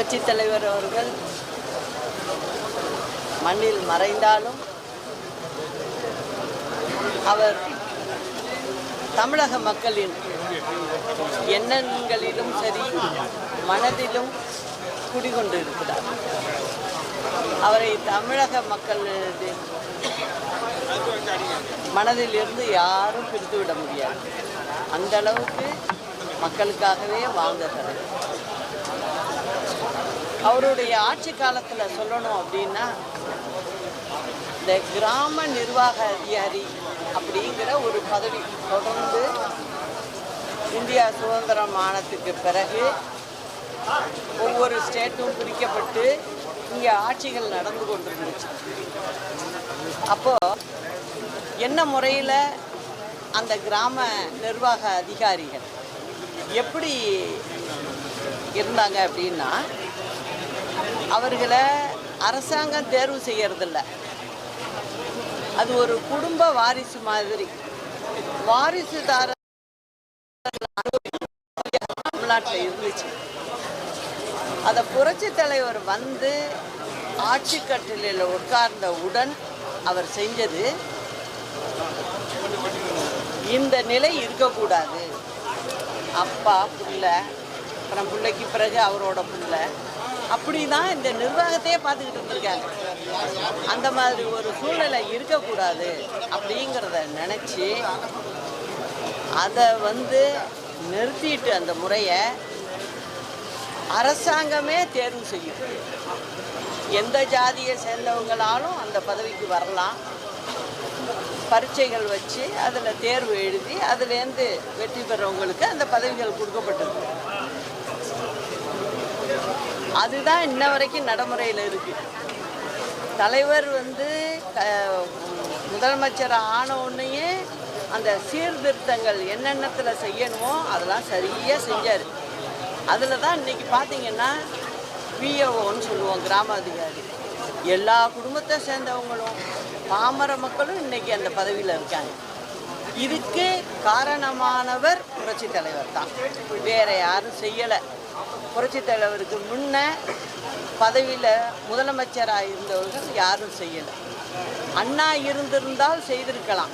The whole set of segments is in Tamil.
புரட்சி தலைவர் அவர்கள் மண்ணில் மறைந்தாலும் அவர் தமிழக மக்களின் எண்ணங்களிலும் சரி மனதிலும் குடிகொண்டு இருக்கிறார். அவரை தமிழக மக்கள் மனதில் இருந்து யாரும் பிரித்துவிட முடியாது. அந்த அளவுக்கு மக்களுக்காகவே வாழ்ந்தவர். அவருடைய ஆட்சி காலத்தில் சொல்லணும் அப்படின்னா, இந்த கிராம நிர்வாக அதிகாரி அப்படிங்கிற ஒரு பதவி தொடர்ந்து இந்தியா சுதந்திரம் ஆனதுக்கு பிறகு ஒவ்வொரு ஸ்டேட்டும் பிரிக்கப்பட்டு இங்கே ஆட்சிகள் நடந்து கொண்டிருந்துச்சு. அப்போது என்ன முறையில் அந்த கிராம நிர்வாக அதிகாரிகள் எப்படி இருந்தாங்க அப்படின்னா, அவர்களை அரசாங்கம் தேர்வு செய்யறதில்ல. அது ஒரு குடும்ப வாரிசு மாதிரி. வாரிசுதார தமிழ்நாட்டில் இருந்துச்சு. அதை புரட்சி தலைவர் வந்து ஆட்சி கட்டிலில் உட்கார்ந்தவுடன் அவர் செஞ்சது, இந்த நிலை இருக்கக்கூடாது. அப்பா பிள்ளை, அப்புறம் பிள்ளைக்கு பிறகு அவரோட பிள்ளை, அப்படி தான் இந்த நிர்வாகத்தையே பார்த்துக்கிட்டு இருந்திருக்காங்க. அந்த மாதிரி ஒரு சூழ்நிலை இருக்கக்கூடாது அப்படிங்கிறத நினச்சி அதை வந்து நிறுத்திட்டு அந்த முறையை அரசாங்கமே தேர்வு செய்யும். எந்த ஜாதியை சேர்ந்தவங்களாலும் அந்த பதவிக்கு வரலாம். பரீட்சைகள் வச்சு அதில் தேர்வு எழுதி அதுலேருந்து வெற்றி பெறவங்களுக்கு அந்த பதவிகள் கொடுக்கப்பட்டது. அதுதான் இன்ன வரைக்கும் நடைமுறையில் இருக்குது. தலைவர் வந்து முதலமைச்சர் ஆன உடனேயே அந்த சீர்திருத்தங்கள் என்னென்னத்தில் செய்யணுமோ அதெல்லாம் சரியாக செஞ்சார். அதில் தான் இன்றைக்கி பார்த்திங்கன்னா விஏஓன்னு சொல்லுவோம், கிராம அதிகாரி. எல்லா குடும்பத்தை சேர்ந்தவங்களும் பாமர மக்களும் இன்றைக்கி அந்த பதவியில் இருக்காங்க. இதுக்கு காரணமானவர் புரட்சி தலைவர் தான், வேறு யாரும் செய்யலை. புரட்சி தலைவருக்கு முன்ன பதவியில் முதலமைச்சராக இருந்தவர்கள் யாரும் செய்யலை. அண்ணா இருந்திருந்தால் செய்திருக்கலாம்.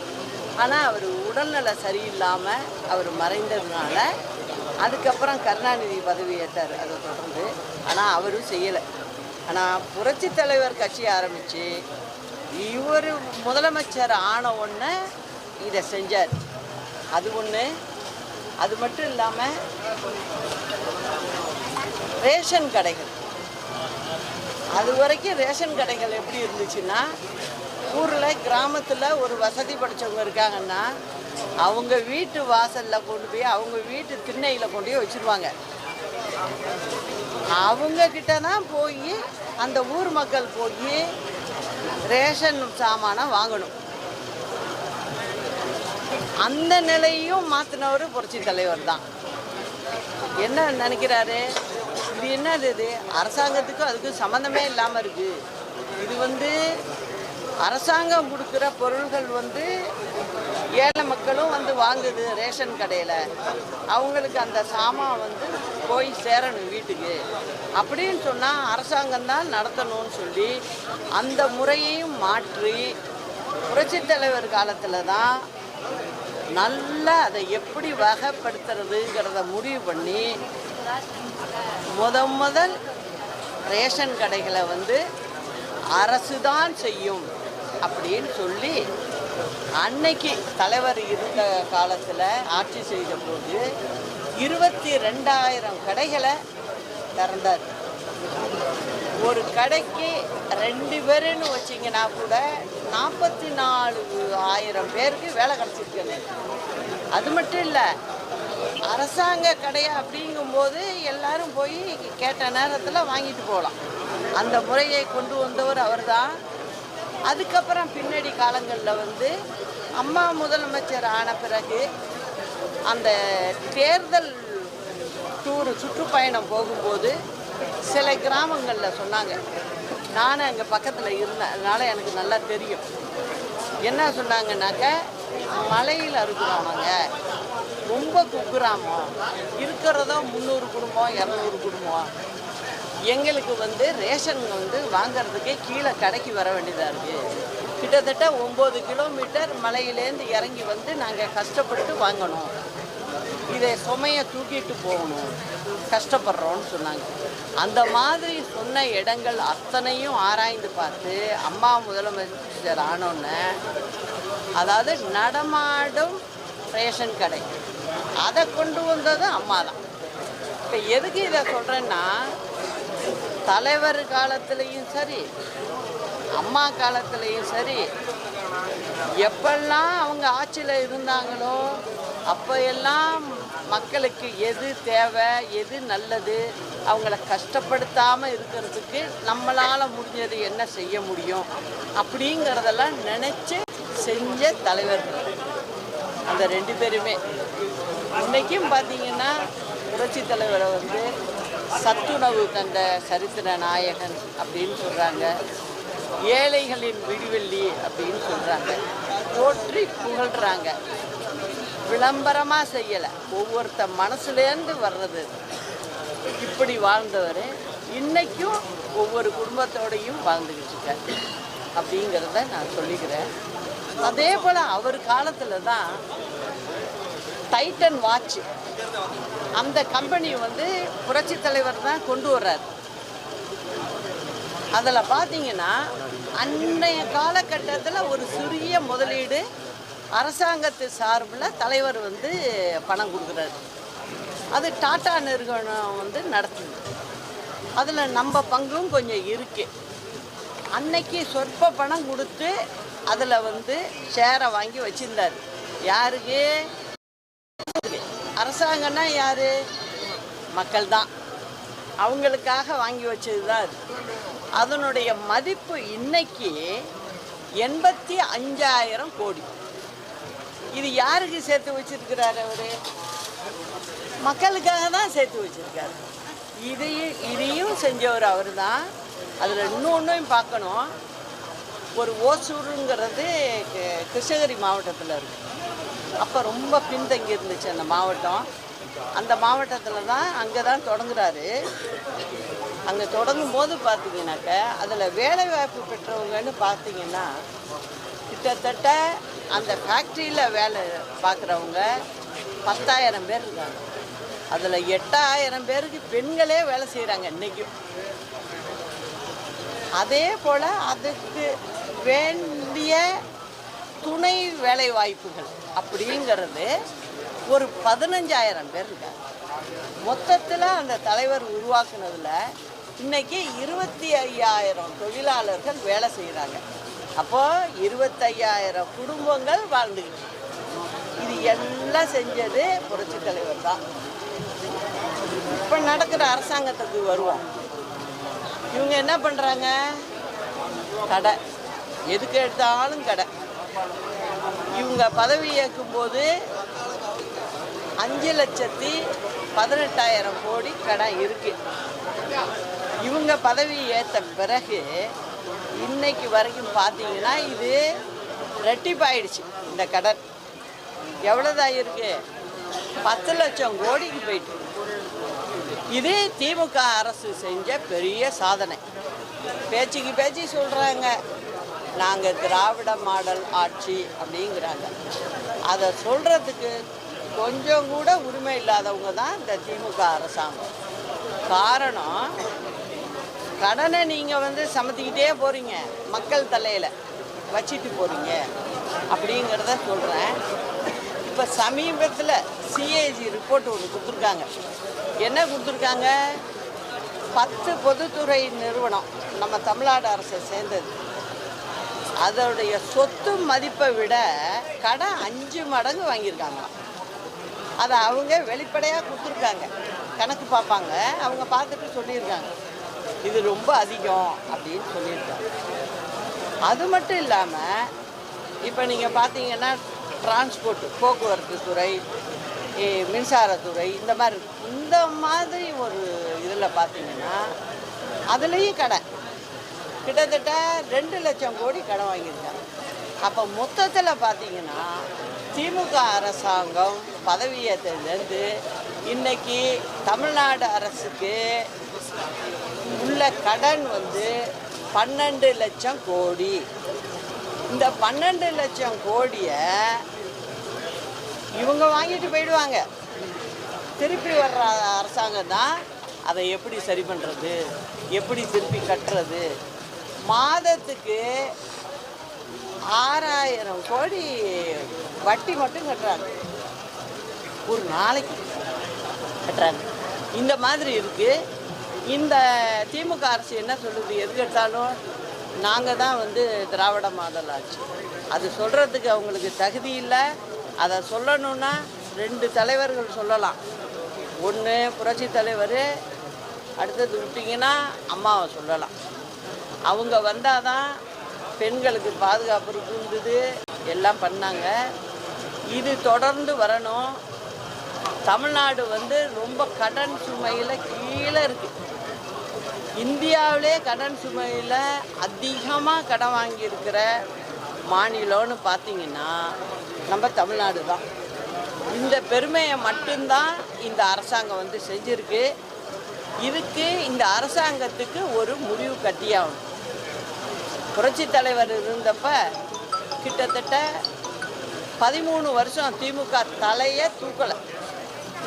ஆனால் அவர் உடல்நல சரியில்லாமல் அவர் மறைந்ததுனால அதுக்கப்புறம் கருணாநிதி பதவி ஏற்றார் அதை தொடர்ந்து. ஆனால் அவரும் செய்யலை. ஆனால் புரட்சி தலைவர் கட்சி ஆரம்பித்து இவர் முதலமைச்சர் ஆன உடனே இதை செஞ்சார். அது ஒன்று. அது மட்டும் இல்லாமல் ரேஷன் கடைகள், அது வரைக்கும் ரேஷன் கடைகள் எப்படி இருந்துச்சுன்னா, ஊரில் கிராமத்தில் ஒரு வசதி படைத்தவங்க இருக்காங்கன்னா அவங்க வீட்டு வாசலில் கொண்டு போய் அவங்க வீட்டு திண்ணையில் கொண்டு போய் வச்சுருவாங்க. அவங்கக்கிட்ட தான் போய் அந்த ஊர் மக்கள் போய் ரேஷன் சாமானை வாங்கணும். அந்த நிலையும் மாற்றினவர் புரட்சி தலைவர் தான். என்ன நினைக்கிறாரு, இது என்னது, இது அரசாங்கத்துக்கும் அதுக்கும் சம்மந்தமே இல்லாமல் இருக்குது. இது வந்து அரசாங்கம் கொடுக்குற பொருள்கள் வந்து ஏழை மக்களும் வந்து வாங்குது ரேஷன் கடையில், அவங்களுக்கு அந்த சாமான் வந்து போய் சேரணும் வீட்டுக்கு அப்படின்னு சொன்னால் அரசாங்கம் தான் நடத்தணும்னு சொல்லி அந்த முறையையும் மாற்றி புரட்சி தலைவர் காலத்தில் தான் நல்லா அதை எப்படி வகைப்படுத்துறதுங்கிறத முடிவு பண்ணி முதல் ரேஷன் கடைகளை வந்து அரசு தான் செய்யும் அப்படின்னு சொல்லி அன்னைக்கு தலைவர் இருந்த காலத்தில் ஆட்சி செய்த போது 22,000 கடைகளை திறந்தார். ஒரு கடைக்கு 2 பேருன்னு வச்சிங்கன்னா கூட 44,000 பேருக்கு வேலை கிடச்சிருக்குது. அது மட்டும் இல்லை, அரசாங்க கடையை அப்படிங்கும்போது எல்லாரும் போய் கேட்ட நேரத்தில் வாங்கிட்டு போகலாம். அந்த முறையை கொண்டு வந்தவர் அவர் தான். அதுக்கப்புறம் பின்னாடி காலங்களில் வந்து அம்மா முதலமைச்சர் ஆன பிறகு அந்த தேர்தல் சுற்றுப்பயணம் போகும்போது சில கிராமங்களில் சொன்னாங்க, நானும் அங்கே பக்கத்தில் இருந்தேன், அதனால் எனக்கு நல்லா தெரியும். என்ன சொன்னாங்கன்னாக்க, மலையில் இருக்கிறோம் நாங்கள், ரொம்ப குக்கிராமம், இருக்கிறதோ 300 குடும்பம் 200 குடும்பம், எங்களுக்கு வந்து ரேஷன் வந்து வாங்கிறதுக்கே கீழே கடைக்கு வர வேண்டியதாக இருக்குது. கிட்டத்தட்ட 9 கிலோமீட்டர் மலையிலேருந்து இறங்கி வந்து நாங்கள் கஷ்டப்பட்டு வாங்கணும். இதை சுமையை தூக்கிட்டு போகணும், கஷ்டப்படுறோன்னு சொன்னாங்க. அந்த மாதிரி சொன்ன இடங்கள் அத்தனையும் ஆராய்ந்து பார்த்து அம்மா முதலமைச்சர் ஆனோன்னு, அதாவது நடமாடும் ரேஷன் கடை அதை கொண்டு வந்தது அம்மா தான். இப்போ எதுக்கு இதை சொல்கிறேன்னா, தலைவர் காலத்துலேயும் சரி, அம்மா காலத்துலேயும் சரி, எப்பெல்லாம் அவங்க ஆட்சியில் இருந்தாங்களோ அப்போ எல்லாம் மக்களுக்கு எது தேவை, எது நல்லது, அவங்கள கஷ்டப்படுத்தாமல் இருக்கிறதுக்கு நம்மளால் முடிஞ்சது என்ன செய்ய முடியும் அப்படிங்கிறதெல்லாம் நினச்சி செஞ்ச தலைவர்கள் அந்த 2 பேருமே. இன்றைக்கும் பார்த்திங்கன்னா புரட்சி தலைவரை வந்து சத்துணவு கண்ட சரித்திர நாயகன் அப்படின்னு சொல்கிறாங்க, ஏழைகளின் விடிவெள்ளி அப்படின்னு சொல்கிறாங்க, போற்றி புகழ்கிறாங்க. விளம்பரமாக செய்யலை, ஒவ்வொருத்த மனசுலேருந்து வர்றது. இப்படி வாழ்ந்தவர் இன்றைக்கும் ஒவ்வொரு குடும்பத்தோடையும் வாழ்ந்துக்கிட்டு இருக்காரு அப்படிங்கிறத நான் சொல்லிக்கிறேன். அதே போல் அவர் காலத்தில் தான் டைட்டன் வாட்ச், அந்த கம்பெனி வந்து புரட்சி தலைவர் தான் கொண்டு வர்றார். அதில் பார்த்தீங்கன்னா அன்றைய காலகட்டத்தில் ஒரு சிறிய முதலீடு அரசாங்கத்து சார்பில் தலைவர் வந்து பணம் கொடுக்குறாரு. அது டாடா நிறுவனம் வந்து நடத்துது. அதில் நம்ம பங்கும் கொஞ்சம் இருக்குது. அன்னைக்கு சொற்ப பணம் கொடுத்து அதில் வந்து ஷேரை வாங்கி வச்சுருந்தார். யாருக்கு? அரசாங்கம்னா யார்? மக்கள் தான். அவங்களுக்காக வாங்கி வச்சது தான் அது. அதனுடைய மதிப்பு இன்னைக்கு 85,000 கோடி. இது யாருக்கு சேர்த்து வச்சிருக்கிறாரு? அவர் மக்களுக்காக தான் சேர்த்து வச்சிருக்காரு. இதையும் செஞ்சவர் அவர் தான். அதில் இன்னொன்றையும் பார்க்கணும். ஒரு ஓசூருங்கிறது கிருஷ்ணகிரி மாவட்டத்தில் இருக்குது. அப்போ ரொம்ப பின்தங்கி இருந்துச்சு அந்த மாவட்டம். அந்த மாவட்டத்தில் தான் அங்கே தான் தொடங்குறாரு. அங்கே தொடங்கும் போது பார்த்தீங்கன்னாக்க அதில் வேலைவாய்ப்பு பெற்றவங்கன்னு பார்த்தீங்கன்னா கிட்டத்தட்ட அந்த ஃபேக்ட்ரியில் வேலை பார்க்குறவங்க 10,000 பேர் இருக்காங்க. அதில் 8,000 பேருக்கு பெண்களே வேலை செய்கிறாங்க இன்றைக்கும். அதே போல் அதுக்கு வேண்டிய துணை வேலை வாய்ப்புகள் அப்படிங்கிறது ஒரு 15,000 பேர் இருக்காங்க. மொத்தத்தில் அந்த தலைவர் உருவாக்குனதில் இன்றைக்கி 25,000 தொழிலாளர்கள் வேலை செய்கிறாங்க. அப்போது 25,000 குடும்பங்கள் வாழ்ந்துக்கிட்டு. இது எல்லாம் செஞ்சது புரட்சி தலைவர் தான். இப்போ நடக்கிற அரசாங்கத்துக்கு வருவோம். இவங்க என்ன பண்ணுறாங்க? கடை, எதுக்கு எடுத்தாலும் கடை. இவங்க பதவி ஏற்கும்போது 5,18,000 கோடி கடன் இருக்குது. இவங்க பதவி ஏற்ற பிறகு இன்னைக்கு வரைக்கும் பார்த்தீங்கன்னா இது ரெட்டிப்பாயிடுச்சு. இந்த கடன் எவ்வளோதான் இருக்குது? 10 லட்சம் கோடிக்கு போயிட்டு. இது திமுக அரசு செஞ்ச பெரிய சாதனை. பேச்சுக்கு பேச்சு சொல்கிறாங்க, நாங்கள் திராவிட மாடல் ஆட்சி அப்படிங்கிறாங்க. அதை சொல்கிறதுக்கு கொஞ்சம் கூட உரிமை இல்லாதவங்க தான் இந்த திமுக அரசாங்கம். காரணம், கடனை நீங்கள் வந்து சமத்திக்கிட்டே போகிறீங்க, மக்கள் தலையில் வச்சுட்டு போகிறீங்க அப்படிங்கிறத சொல்கிறேன். இப்போ சமீபத்தில் சிஏஜி ரிப்போர்ட் ஒன்று கொடுத்துருக்காங்க. என்ன கொடுத்துருக்காங்க? 10 பொதுத்துறை நிறுவனம் நம்ம தமிழ்நாடு அரசை சேர்ந்தது. அதோடைய சொத்து மதிப்பை விட கடன் 5 மடங்கு வாங்கியிருக்காங்களாம். அதை அவங்க வெளிப்படையாக கொடுத்துருக்காங்க. கணக்கு பார்ப்பாங்க, அவங்க பார்த்துட்டு சொல்லியிருக்காங்க இது ரொம்ப அதிகம் அப்படின்னு சொல்லியிருக்காங்க. அது மட்டும் இல்லாமல் இப்போ நீங்கள் பார்த்தீங்கன்னா டிரான்ஸ்போர்ட், போக்குவரத்து துறை, மின்சாரத்துறை, இந்த மாதிரி ஒரு இதில் பார்த்தீங்கன்னா அதுலேயும் கடன் கிட்டத்தட்ட 2 லட்சம் கோடி கடன் வாங்கியிருக்காங்க. அப்போ மொத்தத்தில் பார்த்தீங்கன்னா திமுக அரசாங்கம் பதவியேற்றதுலேருந்து இன்னைக்கு தமிழ்நாடு அரசுக்கு உள்ள கடன் 12 லட்சம் கோடி. இந்த 12 லட்சம் கோடியை இவங்க வாங்கிட்டு போயிடுவாங்க. திருப்பி வர்ற அரசாங்கம் தான் அதை எப்படி சரி பண்ணுறது, எப்படி திருப்பி கட்டுறது. மாதத்துக்கு 6000 கோடி வட்டி மட்டும் கட்டுறாங்க, ஒரு நாளைக்கு கட்டுறாங்க. இந்த மாதிரி இருக்குது. இந்த திமுக அரசு என்ன சொல்லுது, எது கேட்டாலும் நாங்கள் தான் திராவிட மாடல் ஆட்சி. அது சொல்கிறதுக்கு அவங்களுக்கு தகுதி இல்லை. அதை சொல்லணுன்னா 2 தலைவர்கள் சொல்லலாம். ஒன்று புரட்சி தலைவர், அடுத்தது விட்டிங்கன்னா அம்மாவை சொல்லலாம். அவங்க வந்தால் தான் பெண்களுக்கு பாதுகாப்பு இருந்தது, எல்லாம் பண்ணாங்க. இது தொடர்ந்து வரணும். தமிழ்நாடு ரொம்ப கடன் சுமையில் கீழே இருக்குது. இந்தியாவிலே கடன் சுமையில் அதிகமாக கடன் வாங்கியிருக்கிற மாநிலம்னு பார்த்திங்கன்னா நம்ம தமிழ்நாடு தான். இந்த பெருமையை மட்டும்தான் இந்த அரசாங்கம் செஞ்சுருக்கு. இதுக்கு இந்த அரசாங்கத்துக்கு ஒரு முடிவு கட்டியாகணும். புரட்சி தலைவர் இருந்தப்ப கிட்டத்தட்ட 13 வருஷம் திமுக தலையை தூக்கலை,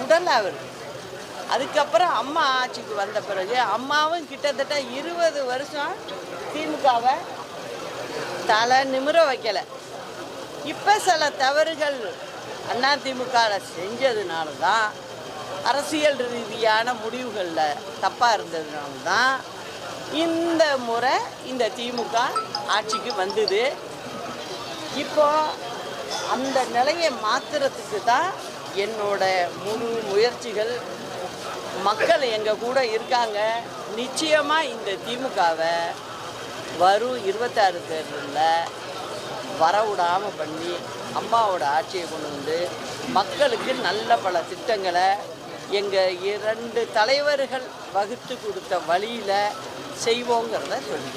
உடல் அவர். அதுக்கப்புறம் அம்மா ஆட்சிக்கு வந்த பிறகு அம்மாவும் கிட்டத்தட்ட 20 வருஷம் திமுகவை தலை நிமிர வைக்கலை. இப்போ சில தவறுகள் அதிமுகவில் செஞ்சதுனால தான், அரசியல் ரீதியான முடிவுகளில் தப்பாக இருந்ததுனால தான் இந்த முறை இந்த திமுக ஆட்சிக்கு வந்தது. இப்போ அந்த நிலையை மாற்றுறதுக்கு தான் என்னோட முழு முயற்சிகள். மக்கள் எங்கள் கூட இருக்காங்க. நிச்சயமாக இந்த திமுகவை வரும் 26 தேர்தலில் வரவிடாமல் பண்ணி அம்மாவோட ஆட்சியை கொண்டு மக்களுக்கு நல்ல பல திட்டங்களை எங்கள் 2 தலைவர்கள் வகுத்து கொடுத்த வழியில் செய்வோங்கிறத சொல்லிக்கிறேன்.